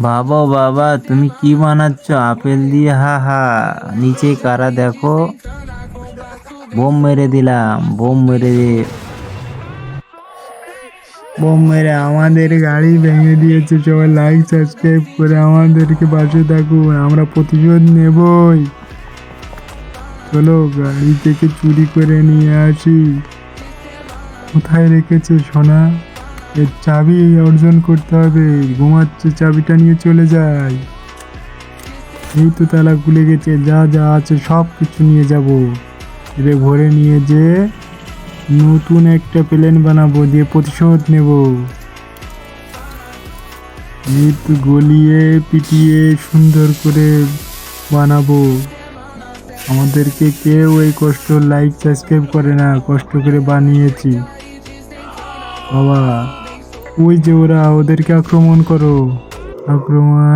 বাবা বাবা, তুমি কি বানাচ্ছ আপেল দিয়ে? হা হা, নিচে কারা দেখো। বোম মেরে দিলাম, বোম মেরে আমাদের গাড়ি ভেঙে দিয়েছে। সবাই লাইক সাবস্ক্রাইব করে আমাদেরকে পাশে থাকুন, আমরা প্রতিশোধ নেবই। চলো গাড়ি থেকে চুরি করে নিয়ে আসি। কোথায় রেখেছে সোনা? এর চাবি অর্জন করতে হবে। ঘুমাচ্ছে, চাবিটা নিয়ে চলে যায়। এই তো তালা খুলে গেছে, যা যা আছে সব কিছু নিয়ে যাব। এরে ভরে নিয়ে যে নতুন একটা প্লেন বানাবো, দিয়ে প্রতিশোধ নেব। ইট গলিয়ে পিটিয়ে সুন্দর করে বানাবো। আমাদেরকে কেউ এই কষ্ট লাইক সাবস্ক্রাইব করে না, কষ্ট করে বানিয়েছি। বাবা, ওই যে ওরা, ওদেরকে আক্রমণ করো, আক্রমণ।